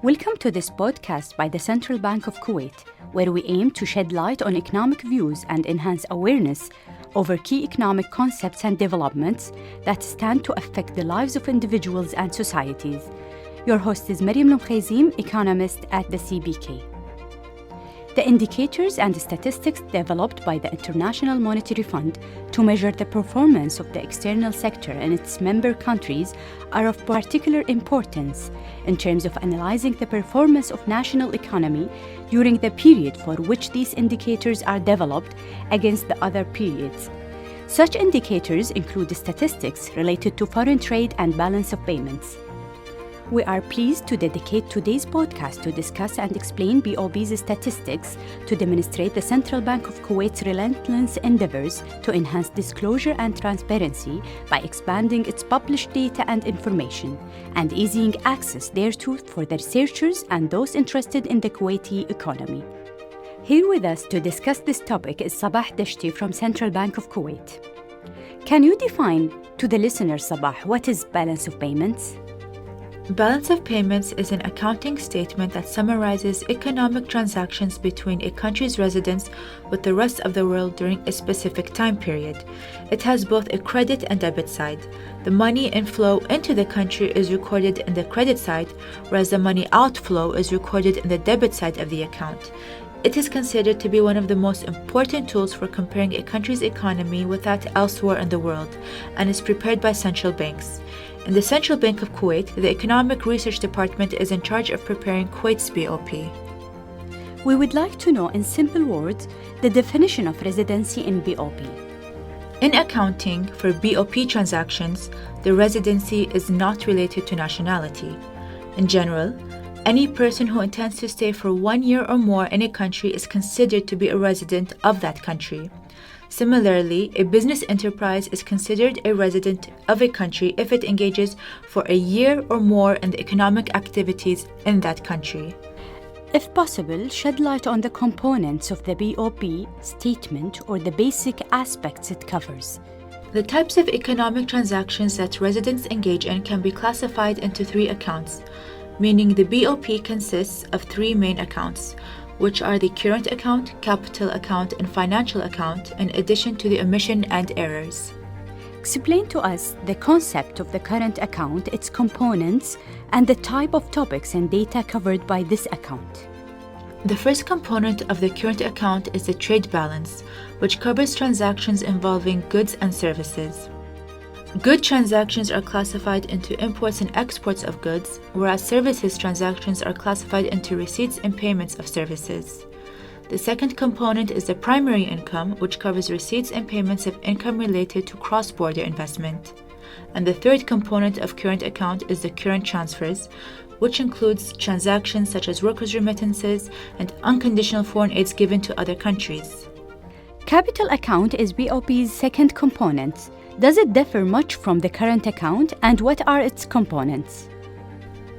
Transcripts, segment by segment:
Welcome to this podcast by the Central Bank of Kuwait, where we aim to shed light on economic views and enhance awareness over key economic concepts and developments that stand to affect the lives of individuals and societies. Your host is Mariam Lumkhazim, economist at the CBK. The indicators and statistics developed by the International Monetary Fund to measure the performance of the external sector in its member countries are of particular importance in terms of analyzing the performance of national economy during the period for which these indicators are developed against the other periods. Such indicators include statistics related to foreign trade and balance of payments. We are pleased to dedicate today's podcast to discuss and explain BOP's statistics to demonstrate the Central Bank of Kuwait's relentless endeavors to enhance disclosure and transparency by expanding its published data and information and easing access thereto for the researchers and those interested in the Kuwaiti economy. Here with us to discuss this topic is Sabah Dashti from Central Bank of Kuwait. Can you define to the listener, Sabah, what is balance of payments? Balance of payments is an accounting statement that summarizes economic transactions between a country's residents with the rest of the world during a specific time period. It has both a credit and debit side. The money inflow into the country is recorded in the credit side, whereas the money outflow is recorded in the debit side of the account. It is considered to be one of the most important tools for comparing a country's economy with that elsewhere in the world, and is prepared by central banks. In the Central Bank of Kuwait, the Economic Research Department is in charge of preparing Kuwait's BOP. We would like to know in simple words the definition of residency in BOP. In accounting for BOP transactions, the residency is not related to nationality. In general, any person who intends to stay for 1 year or more in a country is considered to be a resident of that country. Similarly, a business enterprise is considered a resident of a country if it engages for a year or more in the economic activities in that country. If possible, shed light on the components of the BOP statement or the basic aspects it covers. The types of economic transactions that residents engage in can be classified into 3 accounts, meaning the BOP consists of 3 main accounts, which are the current account, capital account, and financial account, in addition to the omission and errors. Explain to us the concept of the current account, its components, and the type of topics and data covered by this account. The first component of the current account is the trade balance, which covers transactions involving goods and services. Good transactions are classified into imports and exports of goods, whereas services transactions are classified into receipts and payments of services. The second component is the primary income, which covers receipts and payments of income related to cross-border investment. And the third component of current account is the current transfers, which includes transactions such as workers' remittances and unconditional foreign aids given to other countries. Capital account is BOP's second component. Does it differ much from the current account, and what are its components?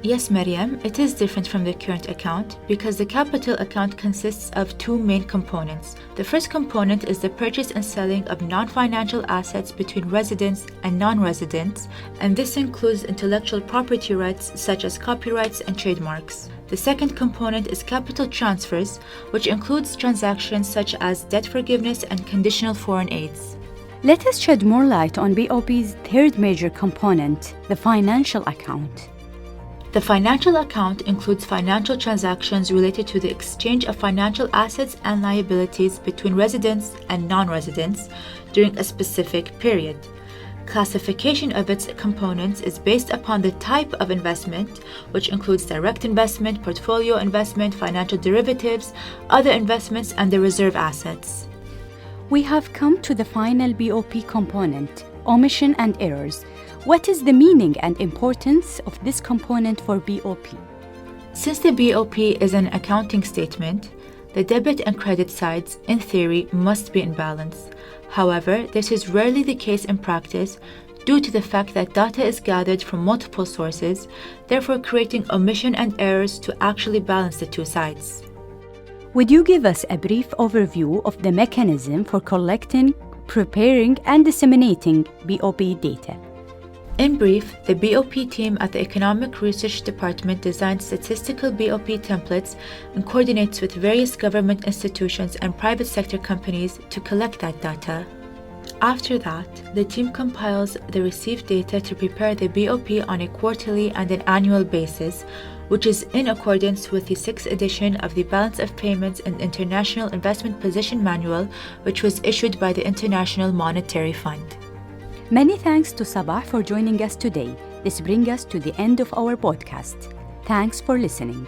Yes, Mariam, it is different from the current account because the capital account consists of 2 main components. The first component is the purchase and selling of non-financial assets between residents and non-residents, and this includes intellectual property rights such as copyrights and trademarks. The second component is capital transfers, which includes transactions such as debt forgiveness and conditional foreign aids. Let us shed more light on BOP's third major component, the financial account. The financial account includes financial transactions related to the exchange of financial assets and liabilities between residents and non-residents during a specific period. Classification of its components is based upon the type of investment, which includes direct investment, portfolio investment, financial derivatives, other investments, and the reserve assets. We have come to the final BOP component, omission and errors. What is the meaning and importance of this component for BOP? Since the BOP is an accounting statement, the debit and credit sides, in theory, must be in balance. However, this is rarely the case in practice due to the fact that data is gathered from multiple sources, therefore creating omission and errors to actually balance the 2 sides. Would you give us a brief overview of the mechanism for collecting, preparing, and disseminating BOP data? In brief, the BOP team at the Economic Research Department designs statistical BOP templates and coordinates with various government institutions and private sector companies to collect that data. After that, the team compiles the received data to prepare the BOP on a quarterly and an annual basis, which is in accordance with the 6th edition of the Balance of Payments and International Investment Position Manual, which was issued by the International Monetary Fund. Many thanks to Sabah for joining us today. This brings us to the end of our podcast. Thanks for listening.